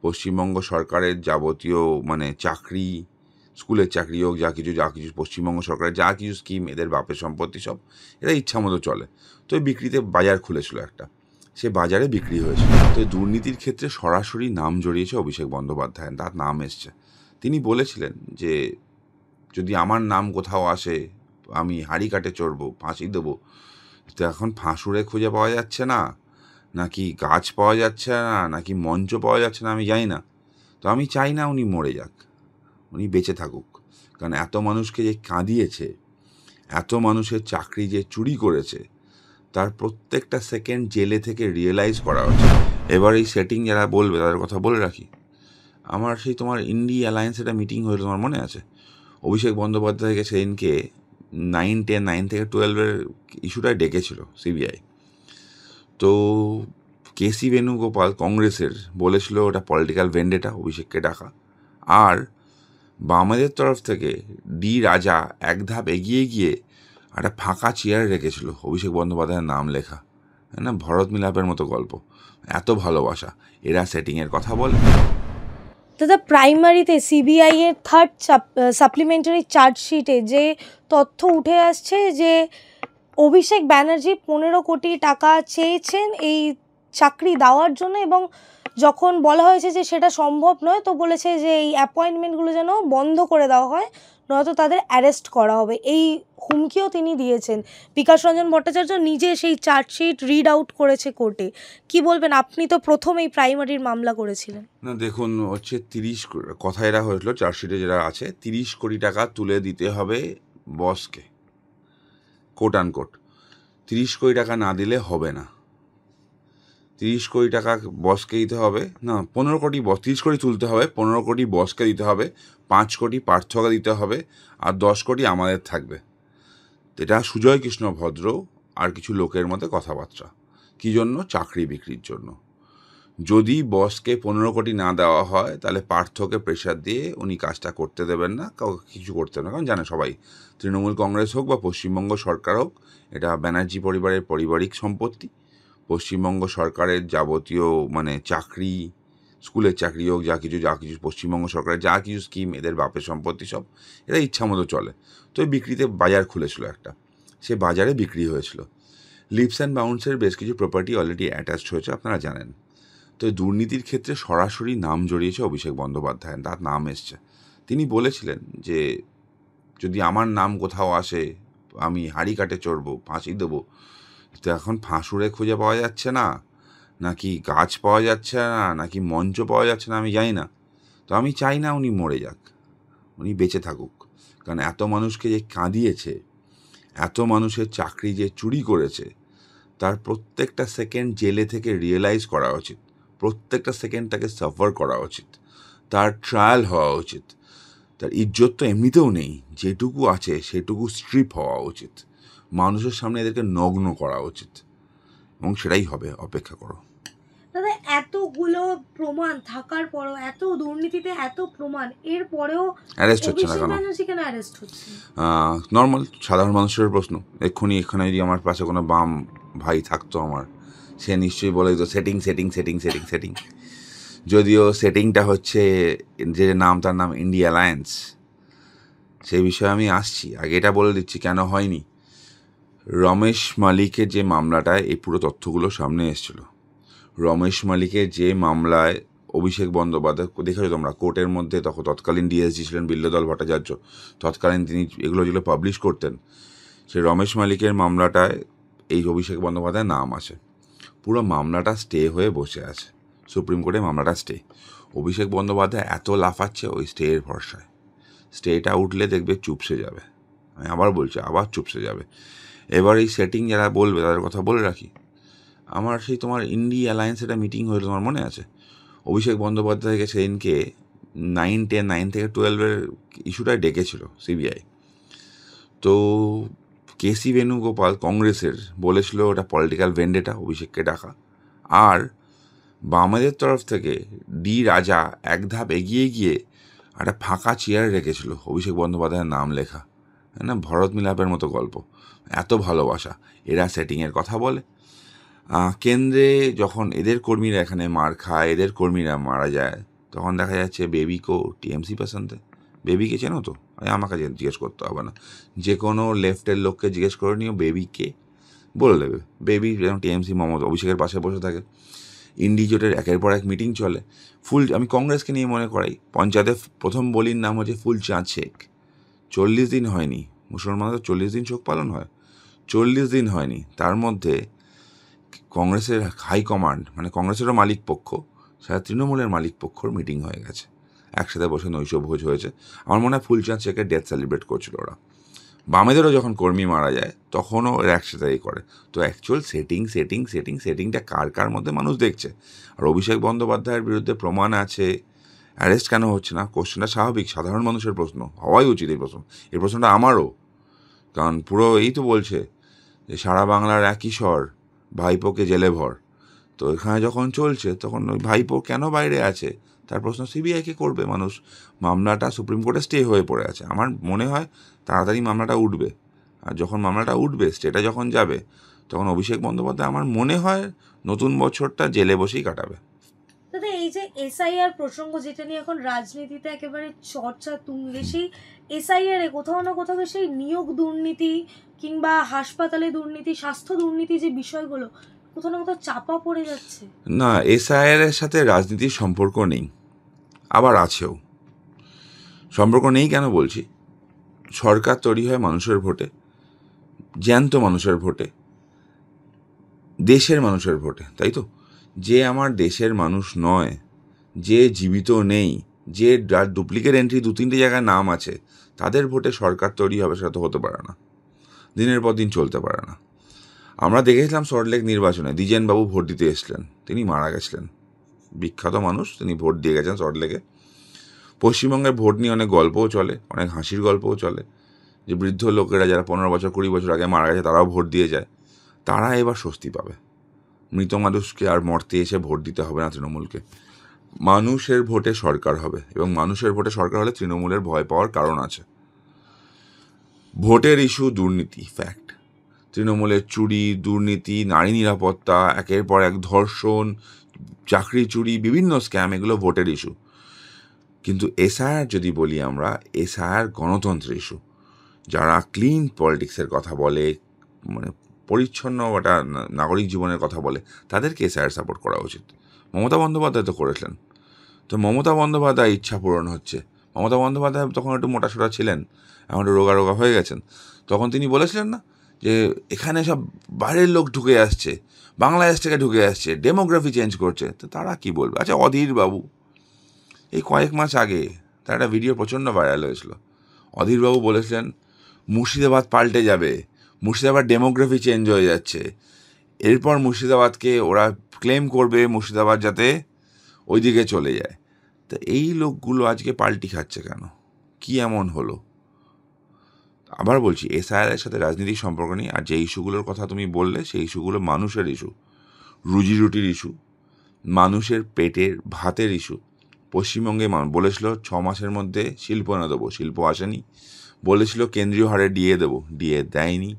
পশ্চিমবঙ্গ সরকারের যাবতীয় চাকরি, স্কুলের চাকরি হোক, যা কিছু পশ্চিমবঙ্গ সরকারের যা কিছু স্কিম, এদের বাপের সম্পত্তি সব এরা ইচ্ছা মতো চলে। তো এই বিক্রিতে বাজার খুলেছিল একটা, সে বাজারে বিক্রি হয়েছিল। তো এই দুর্নীতির ক্ষেত্রে সরাসরি নাম জড়িয়েছে অভিষেক বন্দ্যোপাধ্যায়, তার নাম এসছে। তিনি বলেছিলেন যে যদি আমার নাম কোথাও আসে আমি হাঁড়ি কাটে চড়বো, ফাঁসি দেবো। তো এখন ফাঁসুড়ে খুঁজে পাওয়া যাচ্ছে না, নাকি গাছ পাওয়া যাচ্ছে না, নাকি মঞ্চ পাওয়া যাচ্ছে না, আমি জানি না। তো আমি চাই না উনি মরে যাক, উনি বেঁচে থাকুক। কারণ এত মানুষকে যে কাঁদিয়েছে, এত মানুষের চাকরি যে চুরি করেছে, তার প্রত্যেকটা সেকেন্ড জেলে থেকে রিয়েলাইজ করা হচ্ছে। এবার এই সেটিং যারা বলবে তাদের কথা বলে রাখি। আমার সেই তোমার ইন্ডি অ্যালায়েন্স একটা মিটিং হয়েছিল, তোমার মনে আছে? অভিষেক বন্দ্যোপাধ্যায়কে সেদিনকে 9 থেকে 12 ইস্যুটায় ডেকেছিল সিবিআই। তো কেসি বেণুগোপাল কংগ্রেসের বলেছিল ওটা পলিটিক্যাল ভেন্ডেটা, অভিষেককে ডাকা। আর বামেদের তরফ থেকে ডি রাজা এক ধাপ এগিয়ে গিয়ে একটা ফাঁকা চেয়ার রেখেছিল অভিষেক বন্দ্যোপাধ্যায়ের নাম লেখা। না, ভরত মিলাপের মতো গল্প, এত ভালোবাসা। এরা সেটিংয়ের কথা বলে। দাদা, প্রাইমারিতে সিবিআই এর থার্ড সাপ্লিমেন্টারি চার্জশিটে যে তথ্য উঠে আসছে যে অভিষেক ব্যানার্জি 15 কোটি টাকা চেয়েছেন এই চাকরি দেওয়ার জন্য, এবং যখন বলা হয়েছে যে সেটা সম্ভব নয় তো বলেছে যে এই অ্যাপয়েন্টমেন্টগুলো যেন বন্ধ করে দেওয়া হয়, নয়তো তাদের অ্যারেস্ট করা হবে। এই হুমকিও তিনি দিয়েছেন। বিকাশ রঞ্জন ভট্টাচার্য নিজে সেই চার্জশিট রিড আউট করেছে কোর্টে। কি বলবেন? আপনি তো প্রথম এই প্রাইমারির মামলা করেছিলেন। না, দেখুন, হচ্ছে 30 কথা এরা হয়েছিল চার্জশিটে যেটা আছে, 30 কোটি টাকা তুলে দিতে হবে বসকে, কোট আনকোট। 30 কোটি টাকা না দিলে হবে না। 30 কোটি টাকা বসকে দিতে হবে, না 15 কোটি 30 কোটি তুলতে হবে, 15 কোটি বসকে দিতে হবে, 5 কোটি পার্থকে দিতে হবে, আর 10 কোটি আমাদের থাকবে। এটা সুজয় কৃষ্ণ ভদ্র আর কিছু লোকের মধ্যে কথাবার্তা। কী জন্য? চাকরি বিক্রির জন্য। যদি বসকে 15 কোটি না দেওয়া হয় তাহলে পার্থকে প্রেশার দিয়ে উনি কাজটা করতে দেবেন না, কাউকে কিছু করতে দেবেন না। কারণ জানে সবাই, তৃণমূল কংগ্রেস হোক বা পশ্চিমবঙ্গ সরকার হোক, এটা ব্যানার্জি পরিবারের পারিবারিক সম্পত্তি। পশ্চিমবঙ্গ সরকারের যাবতীয় চাকরি, স্কুলের চাকরি হোক, যা কিছু পশ্চিমবঙ্গ সরকারের যা কিছু স্কিম, এদের বাপের সম্পত্তি সব এরা ইচ্ছা মতো চলে। তো এই বিক্রিতে বাজার খুলেছিল একটা, সে বাজারে বিক্রি হয়েছিল। লিপস অ্যান্ড বাউন্সের বেশ কিছু প্রপার্টি অলরেডি অ্যাটাচড হয়েছে, আপনারা জানেন। তো দুর্নীতির ক্ষেত্রে সরাসরি নাম জড়িয়েছে অভিষেক বন্দ্যোপাধ্যায়, তার নাম এসছে। তিনি বলেছিলেন যে যদি আমার নাম কোথাও আসে আমি হাঁড়ি কাটে চড়বো, ফাঁসি দেবো। তো এখন ফাঁসুড়ে খুঁজে পাওয়া যাচ্ছে না, নাকি গাছ পাওয়া যাচ্ছে না, নাকি মঞ্চ পাওয়া যাচ্ছে না, আমি জানি না। তো আমি চাই না উনি মরে যাক, উনি বেঁচে থাকুক। কারণ এত মানুষকে যে কাঁদিয়েছে, এত মানুষের চাকরি যে চুরি করেছে, তার প্রত্যেকটা সেকেন্ড জেলে থেকে রিয়েলাইজ করা উচিত, প্রত্যেকটা সেকেন্ড তাকে সাফার করা উচিত, তার ট্রায়াল হওয়া উচিত। তার ইজ্জত তো এমনিতেও নেই, যেটুকু আছে সেটুকু স্ট্রিপ হওয়া উচিত। মানুষের সামনে এদেরকে নগ্ন করা উচিত, এবং সেটাই হবে। অপেক্ষা করো। দাদা, এতগুলো প্রমাণ থাকার পরও, এত দুর্নীতিতে এত প্রমাণ, এর পরেও অ্যারেস্ট হচ্ছে না অভিষেক কেন? ব্যানার্জি কেন অ্যারেস্ট হচ্ছে? নর্মাল সাধারণ মানুষের প্রশ্ন। এক্ষুনি এখানে যদি আমার পাশে কোনো বাম ভাই থাকতো আমার, সে নিশ্চয়ই বলে দিত setting setting setting setting setting. যদিও সেটিংটা হচ্ছে যে নাম, তার নাম ইন্ডি অ্যালায়েন্স। সেই বিষয়ে আমি আসছি, আগে এটা বলে দিচ্ছি কেন হয়নি। রমেশ মালিকের যে মামলাটায় এই পুরো তথ্যগুলো সামনে এসেছিল, রমেশ মালিকের যে মামলায় অভিষেক বন্দ্যোপাধ্যায়, দেখেছো তোমরা কোর্টের মধ্যে, তখন তৎকালীন ডিএসজি ছিলেন বিল্লদল ভট্টাচার্য, তৎকালীন তিনি এগুলো যেগুলো পাবলিশ করতেন, সেই রমেশ মালিকের মামলাটায় এই অভিষেক বন্দ্যোপাধ্যায়ের নাম আসে। পুরো মামলাটা স্টে হয়ে বসে আছে, সুপ্রিম কোর্টে মামলাটা স্টে। অভিষেক বন্দ্যোপাধ্যায় এত লাফাচ্ছে ওই স্টের ভরসায়। স্টেটা উঠলে দেখবে চুপসে যাবে, আমি আবার বলছি, আবার চুপসে যাবে। এবার এই সেটিং যারা বলবে তাদের কথা বলে রাখি। আমার সেই তোমার ইন্ডি অ্যালায়েন্স একটা মিটিং হয়েছিল, তোমার মনে আছে? অভিষেক বন্দ্যোপাধ্যায়কে সেদিনকে 9 থেকে 12 ইস্যুটায় ডেকেছিল সিবিআই। তো কেসি বেণুগোপাল কংগ্রেসের বলেছিল ওটা পলিটিক্যাল ভেন্ডেটা, অভিষেককে ডাকা। আর বামেদের তরফ থেকে ডি রাজা এক ধাপ এগিয়ে গিয়ে একটা ফাঁকা চেয়ার রেখেছিল অভিষেক বন্দ্যোপাধ্যায়ের নাম লেখা। না, ভরত মিলাপের মতো গল্প, এত ভালোবাসা। এরা সেটিংয়ের কথা বলে। কেন্দ্রে যখন এদের কর্মীরা এখানে মার খায়, এদের কর্মীরা মারা যায়, তখন দেখা যাচ্ছে বেবিকো টিএমসি পছন্দ। বেবিকে চেনো তো? আমাকে জিজ্ঞেস করতে হবে না, যে কোনো লেফটের লোককে জিজ্ঞেস করে নিও বেবিকে, বলে দেবে। বেবি টিএমসি মমতা অভিষেকের পাশে বসে থাকে। ইন্ডি জোটের একের পর এক মিটিং চলে। আমি কংগ্রেসকে নিয়ে মনে করাই, পঞ্চায়েতে প্রথম বলির নাম হচ্ছে ফুলচাঁদ শেখ। 40 দিন হয়নি, মুসলমানদের 40 দিন শোক পালন হয়, 40 দিন হয়নি, তার মধ্যে কংগ্রেসের হাইকমান্ড, মানে কংগ্রেসেরও মালিক পক্ষ, সারা তৃণমূলের মালিক পক্ষর মিটিং হয়ে গেছে, একসাথে বসে নৈশভোজ হয়েছে। আমার মনে হয় ফুলচাঁদ শেখের ডেথ সেলিব্রেট করছিল ওরা। বামেদেরও যখন কর্মী মারা যায় তখনও ওরা একসাথেই করে। তো অ্যাকচুয়াল সেটিংটা কার মধ্যে মানুষ দেখছে। আর অভিষেক বন্দ্যোপাধ্যায়ের বিরুদ্ধে প্রমাণ আছে, অ্যারেস্ট কেন হচ্ছে না? কোশ্চেনটা স্বাভাবিক, সাধারণ মানুষের প্রশ্ন, হওয়াই উচিত এই প্রশ্নটা আমারও। কারণ পুরো এই তো বলছে যে সারা বাংলার একই স্বর, ভাইপোকে জেলে ভর। তো এখানে যখন চলছে তখন ওই ভাইপো কেন বাইরে আছে তার প্রশ্ন সিবিআইকে করবে মানুষ। মামলাটা সুপ্রিম কোর্টে স্টে হয়ে পড়ে আছে, আমার মনে হয় তাড়াতাড়ি মামলাটা উঠবে। আর যখন মামলাটা উঠবে, স্টেটা যখন যাবে, তখন অভিষেক বন্দ্যোপাধ্যায় আমার মনে হয় নতুন বছরটা জেলে বসেই কাটাবে। দাদা, এই যে এসআইআর প্রসঙ্গ যেটা নিয়ে এখন রাজনীতিতে একেবারে চর্চা তুঙ্গে, সেই এসআইআর এ কোথাও না কোথাও সেই নিয়োগ দুর্নীতি কিংবা হাসপাতালে দুর্নীতি, স্বাস্থ্য দুর্নীতি যে বিষয়গুলো কোথাও না কোথাও চাপা পড়ে যাচ্ছে। না, এসআইআর এর সাথে রাজনীতির সম্পর্ক নেই, আবার আছেও। সম্পর্ক নেই কেন বলছি? সরকার তৈরি হয় মানুষের ভোটে, জ্যান্ত মানুষের ভোটে, দেশের মানুষের ভোটে, তাই তো? যে আমার দেশের মানুষ নয়, যে জীবিত নেই, যে ডুপ্লিকেট এন্ট্রি 2-3টে জায়গায় নাম আছে, তাদের ভোটে সরকার তৈরি হবে, সেটা তো হতে পারে না, দিনের পর দিন চলতে পারে না। আমরা দেখেছিলাম সল্টলেক নির্বাচনে দ্বিজেনবাবু ভোট দিতে এসেছিলেন, তিনি মারা গেছিলেন। বিখ্যাত মানুষ, তিনি ভোট দিয়ে গেছেন সল্টলেকে। পশ্চিমবঙ্গের ভোট নিয়ে অনেক গল্পও চলে, অনেক হাসির গল্পও চলে, যে বৃদ্ধ লোকেরা যারা 15 বছর 20 বছর আগে মারা গেছে তারাও ভোট দিয়ে যায়, তারা এবার স্বস্তি পাবে। মৃত মানুষকে আর মরতে এসে ভোট দিতে হবে না তৃণমূলকে। মানুষের ভোটে সরকার হবে, এবং মানুষের ভোটে সরকার হলে তৃণমূলের ভয় পাওয়ার কারণ আছে। ভোটের ইস্যু দুর্নীতি, ফ্যাক্ট। তৃণমূলের চুরি, দুর্নীতি, নারী নিরাপত্তা, একের পর এক ধর্ষণ, চাকরি চুরি, বিভিন্ন স্ক্যাম, এগুলো ভোটের ইস্যু। কিন্তু এসআইআর যদি বলি আমরা, এসআইআর গণতন্ত্রের ইস্যু। যারা ক্লিন পলিটিক্সের কথা বলে, মানে পরিচ্ছন্ন একটা নাগরিক জীবনের কথা বলে, তাদেরকে এসআইআর সাপোর্ট করা উচিত। মমতা বন্দ্যোপাধ্যায় তো করেছিলেন। তো মমতা বন্দ্যোপাধ্যায় ইচ্ছা পূরণ হচ্ছে। মমতা বন্দ্যোপাধ্যায় তখন একটু মোটাসোটা ছিলেন, এখন একটু রোগা হয়ে গেছেন। তখন তিনি বলেছিলেন না যে এখানে সব বাইরের লোক ঢুকে আসছে, বাংলাদেশ থেকে ঢুকে আসছে, ডেমোগ্রাফি চেঞ্জ করছে। তো তারা কি বলবে? আচ্ছা, অধীর বাবু এই কয়েক মাস আগে তার একটা ভিডিও প্রচণ্ড ভাইরাল হয়েছিল। অধীরবাবু বলেছিলেন মুর্শিদাবাদ পাল্টে যাবে, মুর্শিদাবাদ ডেমোগ্রাফি চেঞ্জ হয়ে যাচ্ছে, এরপর মুর্শিদাবাদকে ওরা ক্লেম করবে, মুর্শিদাবাদ যাতে ওইদিকে চলে যায়। তা এই লোকগুলো আজকে পাল্টি খাচ্ছে কেন? কি এমন হলো? আবার বলছি, এসআইআর সাথে রাজনীতির সম্পর্ক নেই। আর যে ইস্যুগুলোর কথা তুমি বললে, সেই ইস্যুগুলো মানুষের ইস্যু, রুজি রুটির ইস্যু, মানুষের পেটের ভাতের ইস্যু। পশ্চিমবঙ্গে বলেছিল 6 মাসের মধ্যে শিল্প এনে দেবো, শিল্প আসেনি। বলেছিল কেন্দ্রীয় হারে ডিএ দেবো, ডিএ দেয়নি।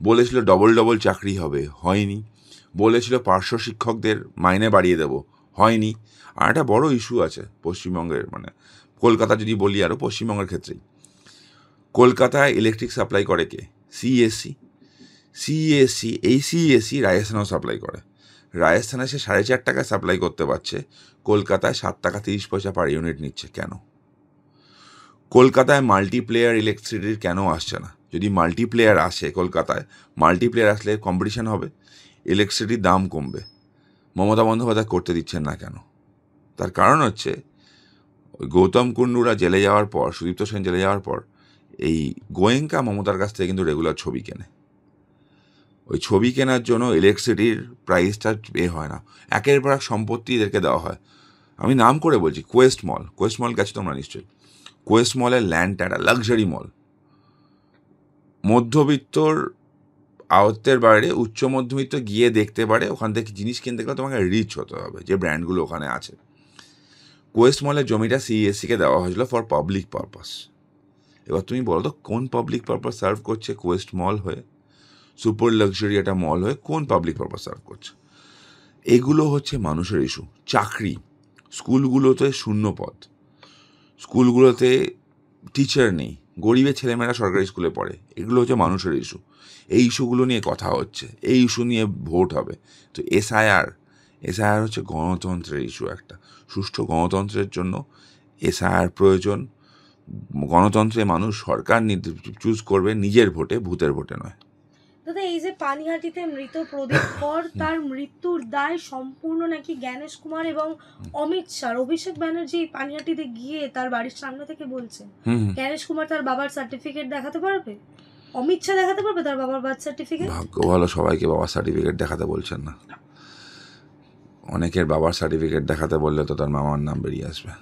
বলেছিল ডবল চাকরি হবে, হয়নি। বলেছিল পার্শ্ব শিক্ষকদের মাইনে বাড়িয়ে দেবো, হয়নি। আর একটা বড় ইস্যু আছে পশ্চিমবঙ্গের, মানে কলকাতা যদি বলি, আরও পশ্চিমবঙ্গের ক্ষেত্রেই, কলকাতায় ইলেকট্রিক সাপ্লাই করে কে? সিএসসি। এই সিএসসি রাজস্থানেও সাপ্লাই করে। রাজস্থানে সে 4.5 টাকায় সাপ্লাই করতে পারছে, কলকাতায় 7 টাকা 30 পয়সা পার ইউনিট নিচ্ছে। কেন? কলকাতায় মাল্টিপ্লেয়ার ইলেকট্রিসিটির কেন আসছে না? যদি মাল্টিপ্লেয়ার আসে কলকাতায়, মাল্টিপ্লেয়ার আসলে কম্পিটিশন হবে, ইলেকট্রিসিটির দাম কমবে। মমতা বন্দ্যোপাধ্যায় করতে দিচ্ছেন না কেন? তার কারণ হচ্ছে ওই গৌতম কুণ্ডুরা জেলে যাওয়ার পর, সুদীপ্ত সেন জেলে যাওয়ার পর, এই গোয়েঙ্কা মমতার কাছ থেকে কিন্তু রেগুলার ছবি কেনে। ওই ছবি কেনার জন্য ইলেকট্রিসিটির প্রাইসটা হয় না, একের পর এক সম্পত্তি এদেরকে দেওয়া হয়। আমি নাম করে বলছি, কোয়েস্ট মল গেছো তোমরা নিশ্চয়ই। কোয়েস্ট মলের ল্যান্ডটা একটা লাক্সারি মল। মধ্যবিত্তর আয়ত্তের বাইরে উচ্চ মধ্যবিত্ত গিয়ে দেখতে পারে, ওখান থেকে জিনিস কিনতে গেলে তোমাকে রিচ হতে হবে, যে ব্র্যান্ডগুলো ওখানে আছে। কোয়েস্ট মলের জমিটা সিএসসিকে দেওয়া হয়েছিল ফর পাবলিক পারপাস। এবার তুমি বলো তো, কোন পাবলিক পারপাস সার্ভ করছে কোয়েস্ট মল হয়ে? সুপার লাক্সারি একটা মল হয়ে কোন পাবলিক পারপাস সার্ভ করছে? এগুলো হচ্ছে মানুষের ইস্যু। চাকরি, স্কুলগুলোতে শূন্য পদ, স্কুলগুলোতে টিচার নেই, গরিবের ছেলেমেয়েরা সরকারি স্কুলে পড়ে, এগুলো হচ্ছে মানুষের ইস্যু। এই ইস্যুগুলো নিয়ে কথা হচ্ছে, এই ইস্যু নিয়ে ভোট হবে। তো এসআইআর হচ্ছে গণতন্ত্রের ইস্যু একটা। সুষ্ঠু গণতন্ত্রের জন্য এসআইআর প্রয়োজন। গণতন্ত্রে মানুষ সরকার চুজ করবে নিজের ভোটে, ভূতের ভোটে নয়। দাদা, এই যে পানিহাটিতে মৃত প্রদীপ কর, তার মৃত্যুর দায় সম্পূর্ণ নাকি জ্ঞানেশ কুমার এবং অমিত শাহ। অভিষেক ব্যানার্জি পানিহাটিতে গিয়ে তার বাড়ির সামনে থেকে বলছেন জ্ঞানেশ কুমার তার বাবার সার্টিফিকেট দেখাতে পারবে, অমিত শাহ দেখাতে পারবে তার বাবার বার্থ সার্টিফিকেট। ভাগ্য ভালো সবাইকে বাবার সার্টিফিকেট দেখাতে বলছেন না। অনেকের বাবার সার্টিফিকেট দেখাতে বললে তো তার মামার নাম বেরিয়ে আসবে।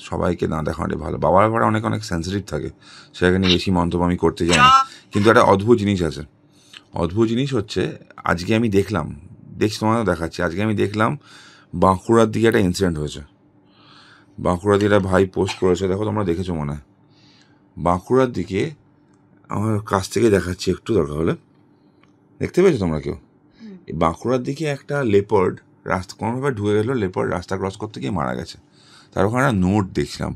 সবাইকে না দেখানোটাই ভালো। বাবার ব্যাপারে অনেক সেন্সিটিভ থাকে, সেখানে বেশি মন্তব্য আমি করতে যাই না। কিন্তু একটা অদ্ভুত জিনিস আছে। অদ্ভুত জিনিস হচ্ছে, আজকে আমি দেখছি তোমাদের দেখাচ্ছি, আজকে আমি দেখলাম বাঁকুড়ার দিকে একটা ইনসিডেন্ট হয়েছে। বাঁকুড়ার দিকে একটা ভাই পোস্ট করেছে, দেখো তোমরা দেখেছো মনে হয়। বাঁকুড়ার দিকে আমার কাছ থেকে দেখাচ্ছি, একটু দরকার হলে। দেখতে পেয়েছো তোমরা কেউ? বাঁকুড়ার দিকে একটা লেপার্ড রাস্তা কোনোভাবে ঢুকে গেলো, লেপার্ড রাস্তা ক্রস করতে গিয়ে মারা গেছে। তার ওখানে একটা নোট দেখছিলাম,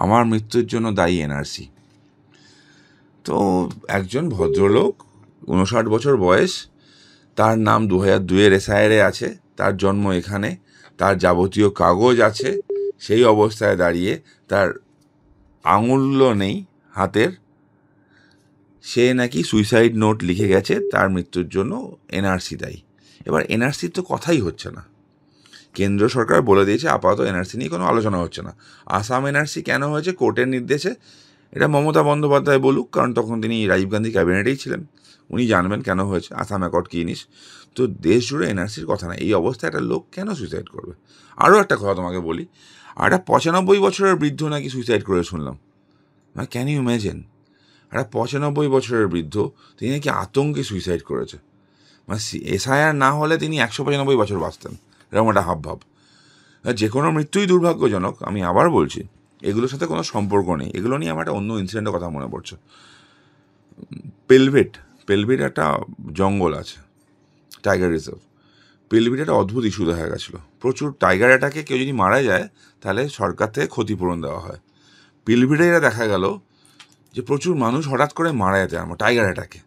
আমার মৃত্যুর জন্য দায়ী এনআরসি। তো একজন ভদ্রলোক, 59 বছর বয়স, তার নাম 2002 এসআইআরে আছে, তার জন্ম এখানে, তার যাবতীয় কাগজ আছে, সেই অবস্থায় দাঁড়িয়ে তার আঙুলও নেই হাতের, সে নাকি সুইসাইড নোট লিখে গেছে তার মৃত্যুর জন্য এনআরসি দায়ী। এবার এনআরসির তো কথাই হচ্ছে না। কেন্দ্র সরকার বলে দিয়েছে আপাতত এনআরসি নিয়ে কোনো আলোচনা হচ্ছে না। আসাম এনআরসি কেন হয়েছে কোর্টের নির্দেশে, এটা মমতা বন্দ্যোপাধ্যায় বলুক, কারণ তখন তিনি রাজীব গান্ধী ক্যাবিনেটেই ছিলেন, উনি জানবেন কেন হয়েছে। আসাম অ্যাকর্ড কী জিনিস, তো দেশ জুড়ে এনআরসির কথা না। এই অবস্থায় একটা লোক কেন সুইসাইড করবে? আরও একটা কথা তোমাকে বলি, আর একটা 95 বছরের বৃদ্ধ নাকি সুইসাইড করে শুনলাম। মানে ক্যান ইউ ইম্যাজিন, একটা 95 বছরের বৃদ্ধ, তিনি নাকি আতঙ্কে সুইসাইড করেছে। মানে এসআইআর না হলে তিনি 195 বছর বাঁচতেন, এরকম একটা হাবভাব। যে কোনো মৃত্যুই দুর্ভাগ্যজনক, আমি আবার বলছি, এগুলোর সাথে কোনো সম্পর্ক নেই। এগুলো নিয়ে আমার একটা অন্য ইনসিডেন্টের কথা মনে পড়ছে। পেলভিট একটা জঙ্গল আছে, টাইগার রিজার্ভ। পেলভিট একটা অদ্ভুত ইস্যু দেখা গেছিলো। প্রচুর টাইগার অ্যাটাকে কেউ যদি মারা যায় তাহলে সরকার থেকে ক্ষতিপূরণ দেওয়া হয়। পেলভিটে এটা দেখা গেল যে প্রচুর মানুষ হঠাৎ করে মারা যেতে টাইগার অ্যাটাকে।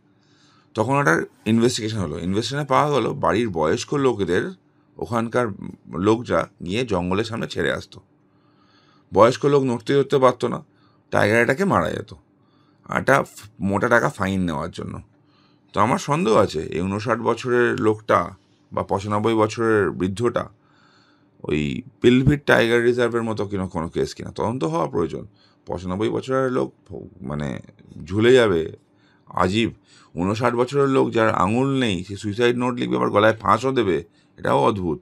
তখন একটা ইনভেস্টিগেশন হলো, ইনভেস্টিগেশনে পাওয়া গেল বাড়ির বয়স্ক লোকেদের ওখানকার লোকরা গিয়ে জঙ্গলের সামনে ছেড়ে আসতো। বয়স্ক লোক নড়তে পারতো না, টাইগার অ্যাটাকে মারা যেত, একটা মোটা টাকা ফাইন নেওয়ার জন্য। তো আমার সন্দেহ আছে এই 59 বছরের লোকটা বা 95 বছরের বৃদ্ধটা ওই পেলভিট টাইগার রিজার্ভের মতো কোনো কেস কিনা তদন্ত হওয়া প্রয়োজন। 95 বছরের লোক মানে ঝুলে যাবে, আজীব। 59 বছরের লোক যার আঙুল নেই, সে সুইসাইড নোট লিখবে, আবার গলায় ফাঁসও দেবে, এটাও অদ্ভুত।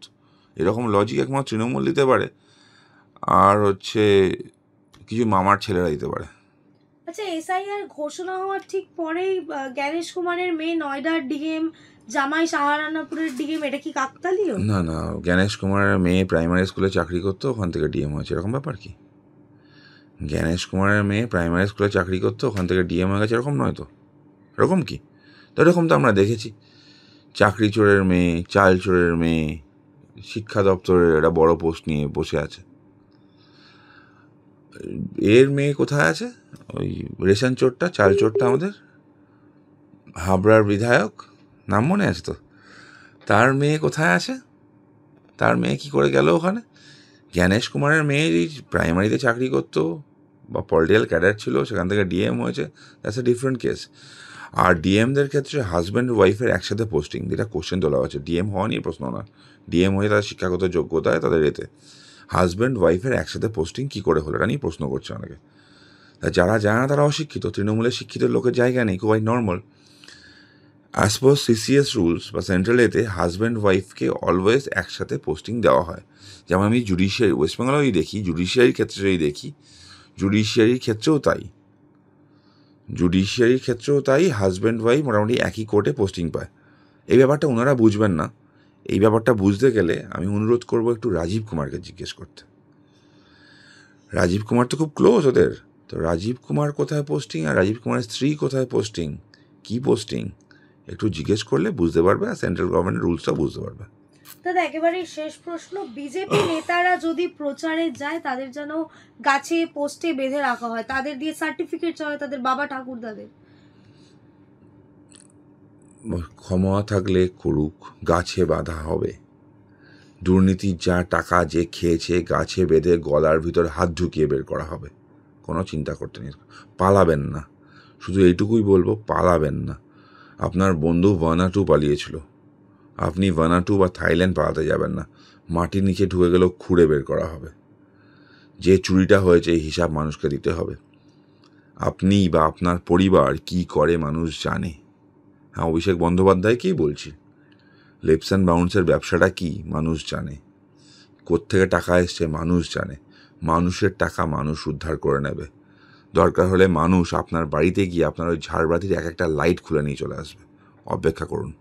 এরকম লজিক একমাত্র তৃণমূল দিতে পারে, আর কিছু মামার ছেলেরা দিতে পারে। আচ্ছা, এসআইআর ঘোষণা হওয়ার ঠিক পরেই জ্ঞানেশ কুমারের মেয়ে নয়ডার ডিএম, জামাই সাহারানপুরের ডিএম, এটা কি কাকতালীয়? না, জ্ঞানেশ কুমারের মেয়ে প্রাইমারি স্কুলে চাকরি করতো, ওখান থেকে ডিএম হয়েছে, এরকম ব্যাপার কি? জ্ঞানেশ কুমারের মেয়ে প্রাইমারি স্কুলে চাকরি করতো, ওখান থেকে ডিএম হয়ে গেছে, এরকম নয় তো? এরকম কি? তো এরকম তো আমরা দেখেছি, চাকরি চোরের মেয়ে, চাল চোরের মেয়ে, শিক্ষা দপ্তরের একটা বড় পোস্ট নিয়ে বসে আছে। এর মেয়ে কোথায় আছে? ওই রেশন চোরটা, চাল চোরটা, আমাদের হাবড়ার বিধায়ক, নাম মনে আছে তো? তার মেয়ে কোথায় আছে? তার মেয়ে কি করে গেল ওখানে? জ্ঞানেশ কুমারের মেয়ে প্রাইমারিতে চাকরি করতো বা পলিটিক্যাল ক্যাডার ছিল, সেখান থেকে ডিএম হয়েছে, দ্যাটস এ ডিফারেন্ট কেস। আর ডিএমদের ক্ষেত্রে হাজব্যান্ড ওয়াইফের একসাথে পোস্টিং, যেটা কোশ্চেন তোলা হচ্ছে, ডিএম হওয়া নিয়ে প্রশ্ন না, ডিএম হয়ে তাদের শিক্ষাগত যোগ্যতায় তাদের এতে, হাজব্যান্ড ওয়াইফের একসাথে পোস্টিং কী করে হলো, এটা নিয়ে প্রশ্ন করছে অনেকে। যারা জানে না তারা অশিক্ষিত, তৃণমূলের শিক্ষিত লোকের জায়গা নেই, quite normal. As per CCS rules বা সেন্ট্রাল এতে হাজব্যান্ড ওয়াইফকে অলওয়েজ একসাথে পোস্টিং দেওয়া হয়। যেমন আমি জুডিশিয়ারি, ওয়েস্ট বেঙ্গলেই দেখি, জুডিশিয়ারির ক্ষেত্রেই দেখি, জুডিশিয়ারির ক্ষেত্রেও তাই হাজব্যান্ড ওয়াইফ মোটামুটি একই কোর্টে পোস্টিং পায়। এই ব্যাপারটা ওনারা বুঝবেন না। এই ব্যাপারটা বুঝতে গেলে আমি অনুরোধ করব একটু রাজীব কুমারকে জিজ্ঞেস করতে। রাজীব কুমার তো খুব ক্লোজ ওদের, তো রাজীব কুমার কোথায় পোস্টিং আর রাজীব কুমারের স্ত্রী কোথায় পোস্টিং, কী পোস্টিং, একটু জিজ্ঞেস করলে বুঝতে পারবে, আর সেন্ট্রাল গভর্নমেন্টের রুলসটা বুঝতে পারবে। দাদা একেবারে শেষ প্রশ্ন, বিজেপি নেতারা যদি প্রচারে যায় তাদের যেন গাছে পোস্টে বেঁধে রাখা হয়, তাদের দিয়ে সার্টিফিকেট চায় তাদের বাবা ঠাকুরদাদের। ক্ষমা থাকলে করুক, গাছে বাঁধা হবে। দুর্নীতির যা টাকা যে খেয়েছে গাছে বেঁধে গলার ভিতর হাত ঢুকিয়ে বের করা হবে। কোনো চিন্তা করতে নেই, পালাবেন না। শুধু এইটুকুই বলবো, পালাবেন না। আপনার বন্ধু ভানাটু পালিয়েছিল, আপনি ভানাটু বা থাইল্যান্ড পালাতে যাবেন না। মাটির নিচে ঢুকে গেলেও খুঁড়ে বের করা হবে। যে চুরিটা হয়েছে এই হিসাব মানুষকে দিতে হবে। আপনি বা আপনার পরিবার কি করে মানুষ জানে। হ্যাঁ, অভিষেক বন্দ্যোপাধ্যায়কেই বলছি, লেপস অ্যান্ড বাউন্সের ব্যবসাটা কি মানুষ জানে, কোত্থেকে টাকা এসছে মানুষ জানে। মানুষের টাকা মানুষ উদ্ধার করে নেবে। দরকার হলে মানুষ আপনার বাড়িতে গিয়ে আপনার ওই ঝাড়বাতির এক একটা লাইট খুলে নিয়ে চলে আসবে। অপেক্ষা করুন।